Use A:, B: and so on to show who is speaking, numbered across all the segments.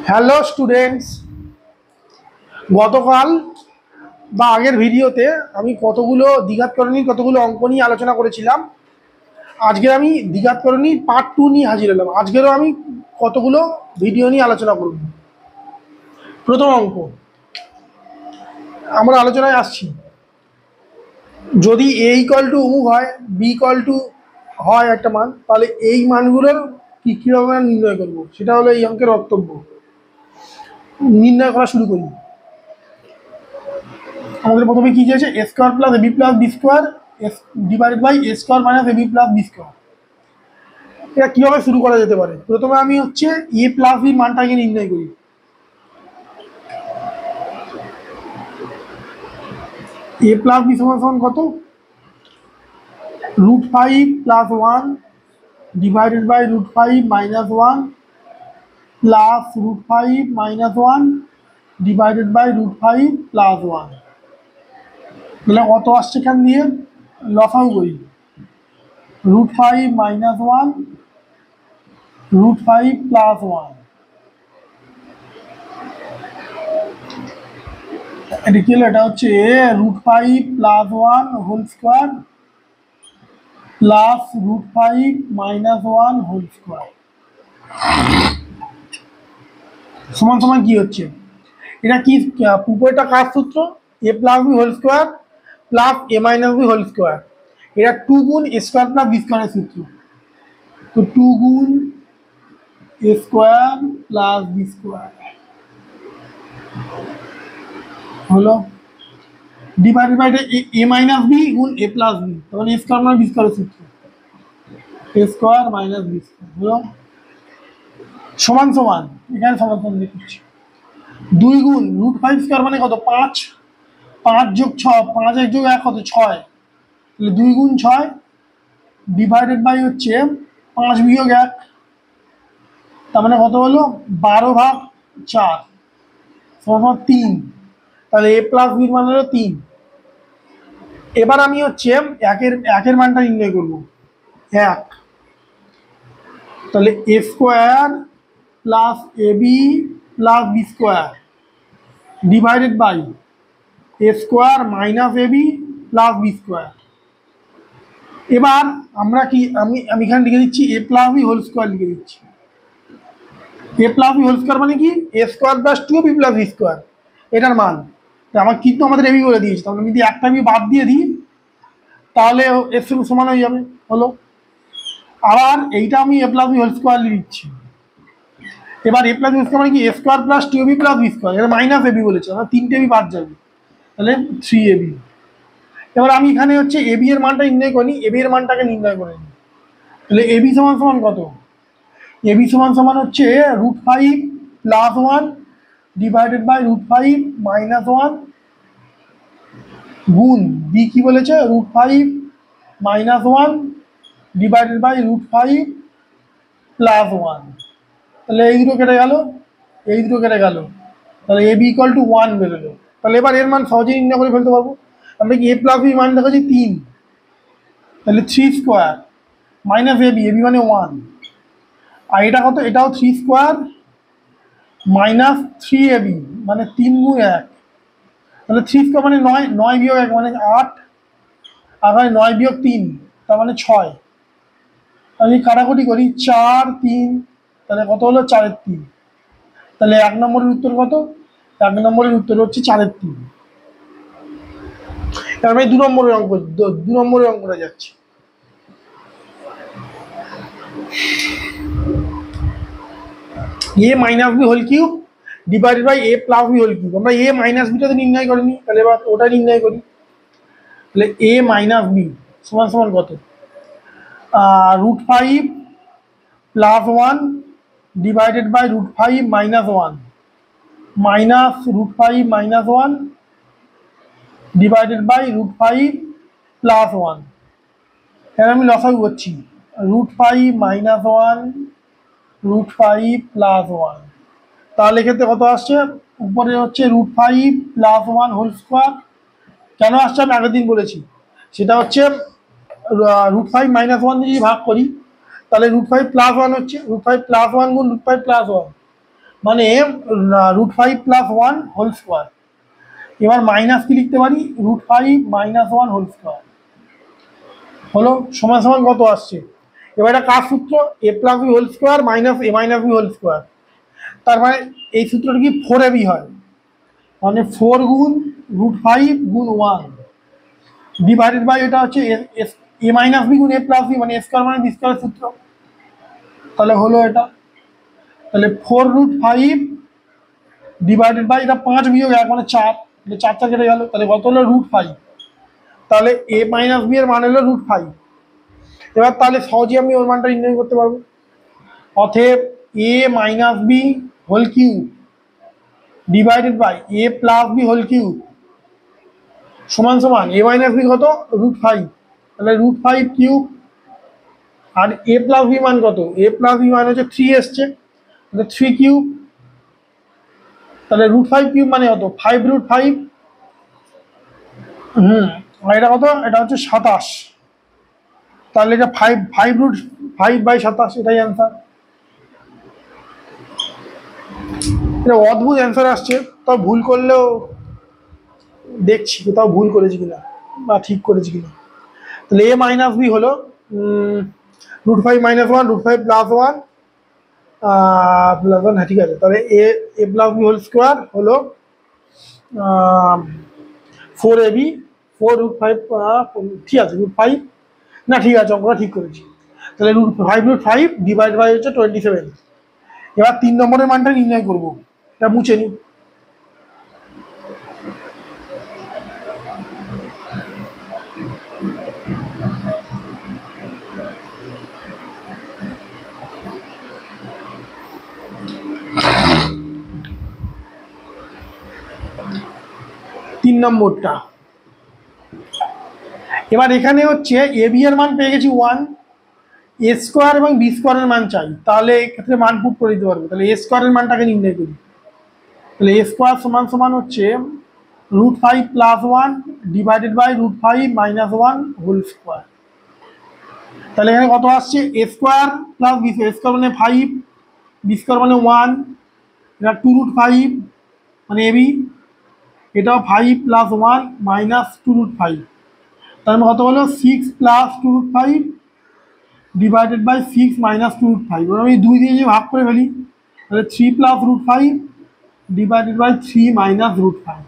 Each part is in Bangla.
A: হ্যালো স্টুডেন্টস, গতকাল বা আগের ভিডিওতে আমি দ্বিঘাতকরণীর কতগুলো অঙ্ক নিয়ে আলোচনা করেছিলাম। আজকে আমি দ্বিঘাতকরণীর পার্ট 2 নিয়ে হাজির হলাম। আজকেরও আমি কতগুলো ভিডিও নিয়ে আলোচনা করব। প্রথম অঙ্ক আমরা আলোচনায় আসছি, যদি এ ইকুয়াল টু অমুক হয়, বি ইকুয়াল টু হয় একটা মান, তাহলে এই মানগুলোর কীভাবে নির্ণয় করব, সেটা হলো এই অঙ্কের বক্তব্য। নির্ণয় করা শুরু করি। আমাদের প্রথমে কি চেয়েছে, A square plus AB plus B square divided by A square minus AB plus B square. এটা কীভাবে শুরু করা যেতে পারে? প্রথমে আমি এ প্লাস বির মানটাকে নির্ণয় করি। এ প্লাস বি সমান সমান কত? √5 plus 1 divided by √5 minus 1 plus √5 minus 1 divided by √5 plus 1। তাহলে কত আসছে এখান দিয়ে? লসাগু করি। √5 মাইনাস 1 √5 প্লাস 1। এটা কি হলো? এটা হচ্ছে √5 plus 1 whole square plus √5 minus 1 whole square সমান সমান কি হচ্ছে? এটা কি উপরেটা কার সূত্র? A plus B whole square plus A minus B whole square. এটা 2 গুণ এ স্কোয়ার প্লাস বি স্কোয়ারের সূত্র। তো 2 গুণ a square plus B square হলো divided by A minus b গুণ এ প্লাস বি, তখন এ স্কোয়ার মানে বি স্কোয়ারের সূত্র, এ স্কোয়ার মাইনাস বি স্কোয়ার হলো সমান সমান। এখানে সমান সমান লিখছি। 2 গুণ √5 স্কোয়ার মানে কত? 5। 5 যোগ 6, 5 যোগ 1 কত? 6। তাহলে 2 গুণ 6 ডিভাইডেড বাই 5 বিয়োগ 1, তার মানে কত হলো? 12/4 সমান 3। তাহলে এ প্লাস বির মান হলো 3। এবার আমি একের মানটা নির্ণয় করব। 1, তাহলে A square plus AB plus B square divided by A square minus AB plus B square. এবার আমরা কি আমি এখানে লিখে দিচ্ছি A plus B whole square লিখে দিচ্ছি। A plus B whole square মানে কি? A square plus two B plus B square, এটার মান। আমার কিন্তু আমাদের এবি বলে দিয়েছে, তাহলে আমি যদি একটা বি বাদ দিয়ে দিই তাহলে এর সঙ্গে সমান হয়ে যাবে, হলো। আবার এইটা আমি A plus B whole square লিখে দিচ্ছি। এবার এ প্লাস বি স্কোয়ার মানে কি? A square plus two B plus B square, এটা মাইনাস এবি বলেছে, আমার 3টে বি বাদ যাবে, তাহলে 3ab। এবার আমি এখানে এবি এর মানটা নির্ণয় করি, এবি এর মানটাকে নির্ণয় করে নিই। তাহলে এবি সমান সমান কত? এবি সমান সমান √5 প্লাস 1 ডিভাইডেড বাই √5 মাইনাস 1 গুণ বি কি বলেছে? √5 মাইনাস 1 ডিভাইডেড বাই √5 প্লাস 1। তাহলে এই দুটো কেটে গেল, এই দুটো কেটে গেল, তাহলে এবি ইকুয়াল টু 1 বেরোলো। তাহলে এবার এর মান সহজেই নির্ণয় করে ফেলতে পারবো। আমরা কি এ প্লাস বি মান দেখাচ্ছি 3, তাহলে 3 স্কোয়ার মাইনাস এবি, এবি মানে 1, আর এটা কত? এটাও 3 স্কোয়ার মাইনাস 3ab মানে 3 গুণ 1, তাহলে 3 স্কোয়ার মানে 9, 9 বিয়োগ 1 মানে 8, আর 9 বিয়োগ 3 তার মানে 6। আমি কাটাকুটি করি 4, 3, তাহলে কত হলো? 4/3। তাহলে 1 নম্বরের উত্তর কত? 1 নম্বরের উত্তর হচ্ছে 4/3। এবার আমি 2 নম্বরের অঙ্কটা যাচ্ছি। A minus B whole cube divided by A plus B whole cube. আমরা এ মাইনাস বিটা তো নির্ণয় করিনি, তাহলে এবার ওটা নির্ণয় করি। তাহলে এ মাইনাস বি সমান সমান কত? √5 plus 1 divided by √5 minus 1 minus √5 minus 1 divided by √5 plus 1। এখানে আমি লসাগু করছি। √5 মাইনাস 1 √5 প্লাস 1, তাহলে ক্ষেত্রে কত আসছে? উপরে √5 প্লাস 1 হোল স্কোয়ার। কেন আসছে আমি আগের দিন বলেছি, সেটা √5 মাইনাস 1 যদি ভাগ করি তাহলে √5 প্লাস 1 হচ্ছে, √5 প্লাস 1 গুণ √5 প্লাস 1 মানে √5 প্লাস 1 হোল স্কোয়ার। এবার মাইনাস কি লিখতে পারি, √5 মাইনাস 1 হোল স্কোয়ার হলো সমান সমান কত আসছে। এবার এটা কার সূত্র, A plus B whole square minus A minus B whole square. তার মানে এই সূত্রটা কি 4ab হয়, মানে 4 গুণ √5 গুণ 1 ডিভাইডেড বাই এটা হচ্ছে এ মাইনাস বি গুণ এ প্লাস বি, মানে এ স্কোয়ার মানে বি স্কোয়ারের সূত্র। তাহলে হলো এটা, তাহলে 4√5 ডিভাইডেড বাই এটা 5 বিয়োগ 1 মানে 4, এটা 4 4 কেটে গেল, তাহলে কত হলো √5। তাহলে এ মাইনাস বি এর মান হলো √5। এবার তাহলে সহজেই আমি ওর মানটা নির্ণয় করতে পারবো। অতএব A minus B whole cube divided by A plus B whole cube সমান সমান এ মাইনাস বি কত, √5, তাহলে √5 কিউব। আর এ প্লাস বি মান কত, এ প্লাস বি মান হচ্ছে 3 এসছে, তাহলে 3 কিউব। তাহলে √5 কিউব মানে কত, 5√5। আর এটা কত, এটা হচ্ছে 27। তাহলে এটা 5/27, এটাই অ্যান্সার। এটা অদ্ভুত অ্যান্সার আসছে, তাও ভুল করলেও দেখছি কোথাও ভুল করেছি কিনা বা ঠিক করেছি কিনা। তাহলে এ মাইনাস বি হলো √5 মাইনাস 1 √5 প্লাস 1 প্লাস 1, হ্যাঁ ঠিক আছে। তাহলে A plus B whole square হলো 4ab, 4√5, ঠিক আছে √5, না ঠিক আছে অঙ্কটা ঠিক করেছি। তাহলে √5 ডিভাইড বাই হচ্ছে 27। এবার 3 নম্বরের মানটা নির্ণয় করবো, এটা মুছে নিই। তিন নম্বরটা, এবার এখানে হচ্ছে এ বি এর মান পেয়ে গেছি 1, এ স্কোয়ার এবং বি স্কোয়ারের মান চাই, তাহলে এক্ষেত্রে মান পুট করে দিতে পারবো। তাহলে এ স্কোয়ারের মানটাকে নির্ণয় করি। তাহলে এ স্কোয়ার সমান সমান হচ্ছে √5 plus 1 divided by √5 minus 1 whole square. তাহলে এখানে কত আসছে, A square plus B square, square মানে 5, বি স্কোয়ার মানে 1, এটা 2√5 মানে এবি, এটাও 5 প্লাস 1 মাইনাস 2√5। তার মানে কত হলো 6 প্লাস 2√5 ডিভাইডেড বাই 6 মাইনাস 2√5। আমি 2 দিয়ে যে ভাগ করে ফেলি, তাহলে 3 প্লাস √5 ডিভাইডেড বাই 3 মাইনাস √5।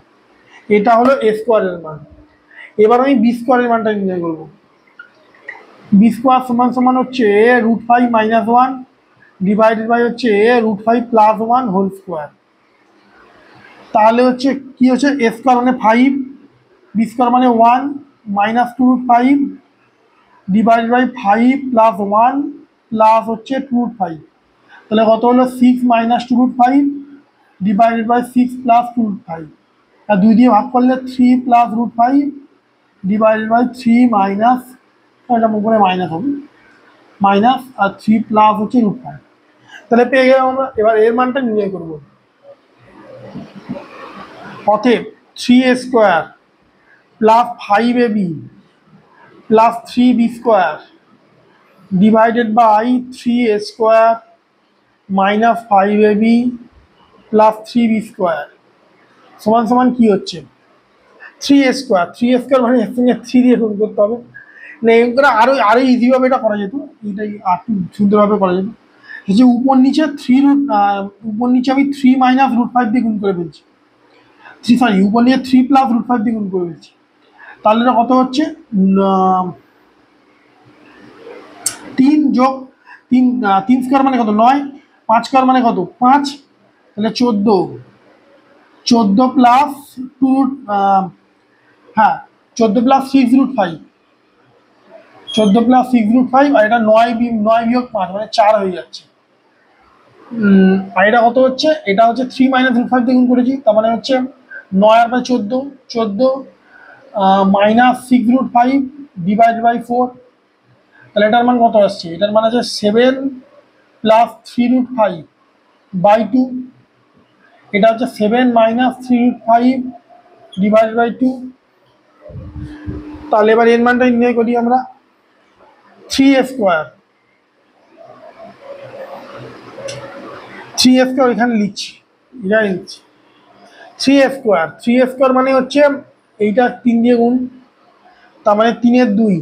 A: এটা হলো এ স্কোয়ারের মান। এবার আমি বি স্কোয়ারের মানটা নির্ণয় করবো। বি স্কোয়ার সমান সমান হচ্ছে √5 মাইনাস 1 ডিভাইডেড বাই হচ্ছে √5 প্লাস 1 হোল স্কোয়ার। তাহলে হচ্ছে কি হচ্ছে, এ স্কোয়ার মানে 5, বি স্কোয়ার মানে 1 minus 2√5 divided by 5 plus 1 plus হচ্ছে 2√5। তাহলে কত হলো 6 মাইনাস 2√5 ডিভাইডেড বাই 6 প্লাস 2√5। আর 2 দিয়ে ভাগ করলে 3 প্লাস √5 ডিভাইডেড বাই 3 মাইনাস, এটা উপরে মাইনাস হবে, মাইনাস আর 3 প্লাস হচ্ছে √5। তাহলে পেয়ে গেলাম আমরা। এবার এর মানটা নির্ণয় করবো। অতএব 3a square plus 5ab plus 3b square divided by 3a square minus 5ab plus 3b square সমান সমান কি হচ্ছে, 3a স্কোয়ার। 3a স্কোয়ার মানে এর সঙ্গে 3 দিয়ে গুণ করতে হবে, না এগুলো আরো ইজিভাবে এটা করা যেত, এটাই আর একটু সুন্দরভাবে করা যেত। যে উপর নিচে উপর নিচে আমি 3 মাইনাস √5 দিয়ে গুণ করে ফেলছি, উপর নিচে 3 প্লাস √5 দিয়ে গুণ করে ফেলছি। তাহলে এটা কত হচ্ছে, 3 যোগ 3, 3 স্কোয়ার মানে কত 9, 5 স্কোয়ার মানে কত 5, তাহলে 14 প্লাস 2, হ্যাঁ 14 প্লাস 6√5, 14 প্লাস 6√5, আর এটা 9 বিয়োগ 5 মানে 4 হয়ে যাচ্ছে। আর এটা কত হচ্ছে, এটা হচ্ছে 3 মাইনাস √5 দিয়ে গুণ করেছি, তার মানে হচ্ছে 9 আর বাই 14 মাইনাস 6√5 ডিভাইড বাই 4। তাহলে এটার মান কত আসছে, এটার মান আছে 7 প্লাস 3√5 বাই 2। এটা হচ্ছে 7 মাইনাস 3√5 ডিভাইড বাই 2। তাহলে এবার এর মানটা নির্ণয় করি আমরা। 3a স্কোয়ার থ্রি এ স্কোয়ার এখানে লিখছি, এটাই লিখছি থ্রি এ স্কোয়ার মানে হচ্ছে এইটা 3 দিয়ে গুণ, তার মানে 3 এর 2,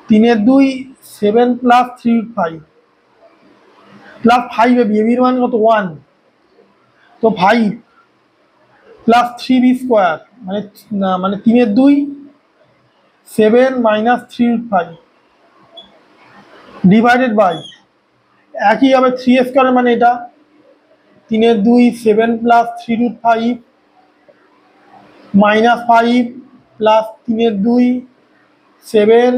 A: 3 এর 2 7 প্লাস 3 5 প্লাস 5 এর মান কত 1, তো 5 প্লাস 3b স্কোয়ার মানে মানে 3 এর 2 7 মাইনাস 3 5 ডিভাইডেড বাই একই হবে 3 স্কোয়ার মানে এটা 3 এর 2 7 প্লাস 3 5 মাইনাস 5 প্লাস 3 এর 2 7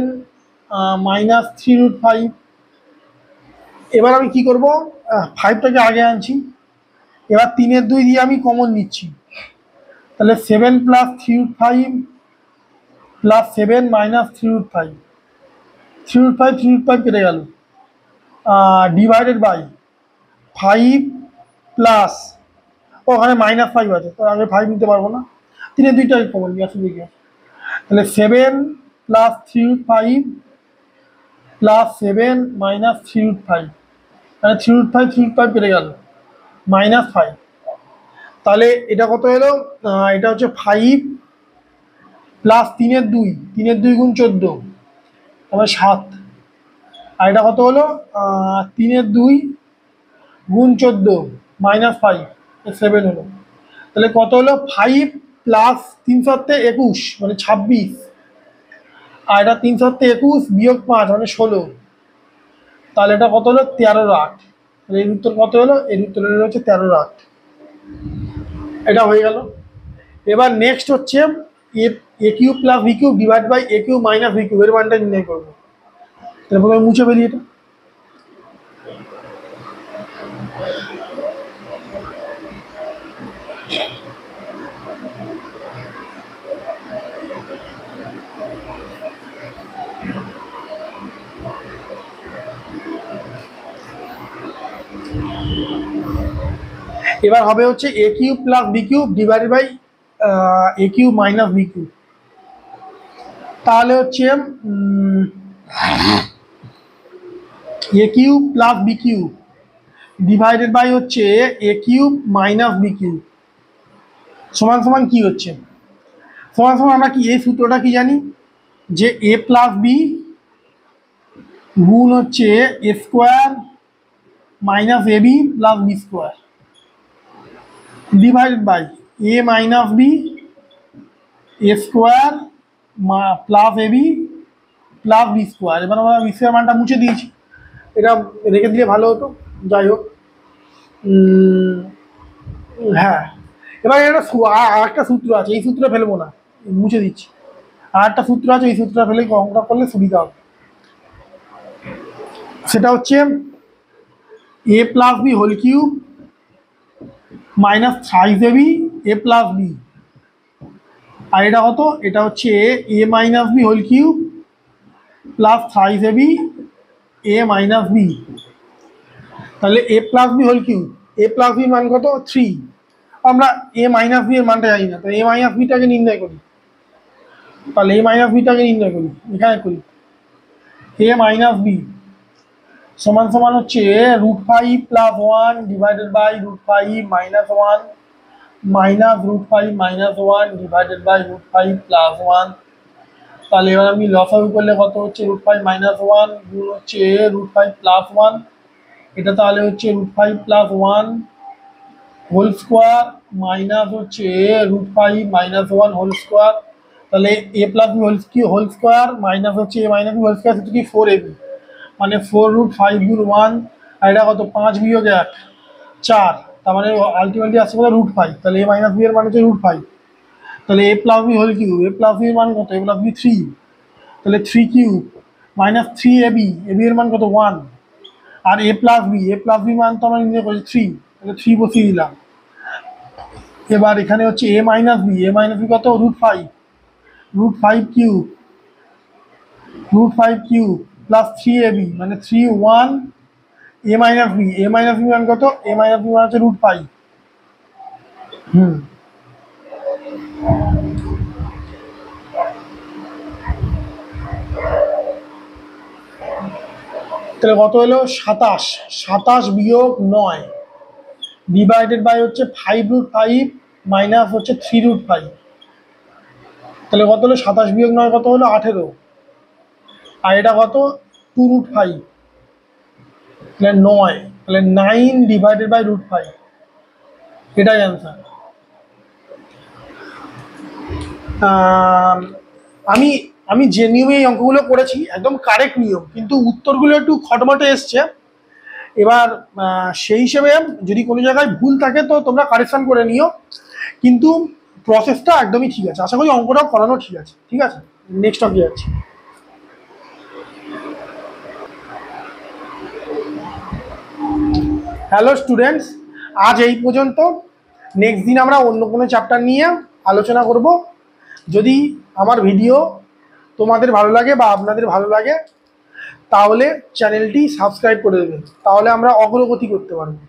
A: মাইনাস 3 5। এবার আমি কি করব, 5টাকে আগে আনছি, এবার 3 এর 2 দিয়ে আমি কমন নিচ্ছি, তাহলে 7 প্লাস 3 5 প্লাস 7 মাইনাস 3 5 3 5 কেটে গেল, ডিভাইডেড বাই 5 প্লাস ওখানে -5 আছে, তো আগে 5 নিতে পারবো না, 3-এর 2টাই কমন নিয়ে আসলে কি, তাহলে 7 প্লাস 3 5 প্লাস 7 মাইনাস 3 5, মানে 3 5 কেটে গেল -5, তাহলে এটা কত এলো, এটা হচ্ছে 5 প্লাস 3-এর 2, 3-এর 2 গুণ 14 তাহলে 7, আর এটা কত হলো 3-এর 2 গুণ 14 -5 7 হলো, তাহলে কত হলো 5 প্লাস 3 7 21 মানে 26, আর এটা 3 7 21 বিয়োগ 5 মানে 16, তাহলে এটা কত হলো 13/8, এর উত্তর কত হলো, এর উত্তর হচ্ছে 13/8, এটা হয়ে গেল। এবার নেক্সট হচ্ছে A cube plus B cube divide by A cube minus B cube এর মানটা নির্ণয় করবো, তারপর আমি মুছে ফেলি এটা। এবার হবে হচ্ছে A cube plus B cube divide by A cube minus B cube, তাহলে হচ্ছে A cube plus B cube divided by হচ্ছে A cube minus B cube সমান সমান কি হচ্ছে, সমান সমান আমরা কি এই সূত্রটা কি জানি, যে এ প্লাস বি গুণ হচ্ছে A square minus A B plus B square divided by A minus B A square plus A B plus B square. এবার আমরা বি স্কোয়ার মানটা মুছে দিয়েছি, এটা রেখে দিলে ভালো হতো, যাই হোক। হ্যাঁ, এবার এটা আরেকটা সূত্র আছে, এই সূত্র ফেলবো না, মুছে দিচ্ছি, আর একটা সূত্র আছে, এই সূত্রটা ফেলে অঙ্কটা করলে সুবিধা হবে, সেটা হচ্ছে A plus B whole cube minus thrice A B A plus B, আর এটা কত, এটা হচ্ছে A minus B whole cube plus thrice A B A minus B, তাহলে A plus B whole cube, A plus B মান কত 3, আমরা এ মাইনাস বি এর মানটা জানি না, তো এ মাইনাস বিটাকে নির্ণয় করি, তাহলে এ মাইনাস বিটাকে নির্ণয় করি, এখানে করি এ মাইনাস বি সমান সমান হচ্ছে √5 plus 1 divided by √5 minus 1 minus √5 minus 1 divided by √5 plus 1, তাহলে এবার আমি লসাগু করলে কত হচ্ছে √5 মাইনাস 1 গুণ হচ্ছে √5 প্লাস 1, এটা তাহলে হচ্ছে √5 প্লাস 1 হোল স্কোয়ার মাইনাস হচ্ছে √5 মাইনাস 1 হোল স্কোয়ার, তাহলে A plus B whole square minus হচ্ছে A minus B whole square, সেটা কি 4ab, মানে 4√5 গুণ 1, আর এটা কত 5 বিয়োগ 1 4, তার মানে আলটিমেটলি আসছে কত √5, তাহলে এ মাইনাস বি এর মান হচ্ছে √5, তাহলে A plus B whole cube, A plus B এর মান কত, এ প্লাস বি 3, তাহলে 3 কিউব মাইনাস 3ab, এবি এর মান কত 1, আর এ প্লাস বি মান তো আমরা নির্ণয় করেছি 3, তাহলে 3 বসিয়ে দিলাম। এবার এখানে হচ্ছে এ মাইনাস বি কত √5 কিউব প্লাস 3ab মানে 3 1 এ মাইনাস বি মান কত, এ মাইনাস বি মান হচ্ছে √5। তাহলে কত হলো 27, 27 বিয়োগ 9 ডিভাইডেড বাই হচ্ছে 5√5 মাইনাস হচ্ছে 3√5। তাহলে কত হলো 27 বিয়োগ 9 কত হলো 18, আর এটা কত 2√5, তাহলে 9, তাহলে 9 ডিভাইডেড বাই √5, এটাই অ্যান্সার। আমি আমি যে নিয়মে এই অঙ্কগুলো করেছি একদম কারেক্ট নিয়ম, কিন্তু উত্তরগুলো একটু খটমটে এসছে। এবার সেই হিসেবে যদি কোনো জায়গায় ভুল থাকে তো তোমরা কারেকশন করে নিও, কিন্তু প্রসেসটা একদমই ঠিক আছে। আশা করি অঙ্কটাও করানো ঠিক আছে। ঠিক আছে, নেক্সট অঙ্কে যাচ্ছি। হ্যালো স্টুডেন্টস, আজ এই পর্যন্ত। নেক্সট দিন আমরা অন্য কোনো চ্যাপ্টার নিয়ে আলোচনা করব। যদি আমার ভিডিও তোমাদের ভালো লাগে বা আপনাদের ভালো লাগে তাহলে চ্যানেলটি সাবস্ক্রাইব করে দেবেন, তাহলে আমরা অগ্রগতি করতে পারবো।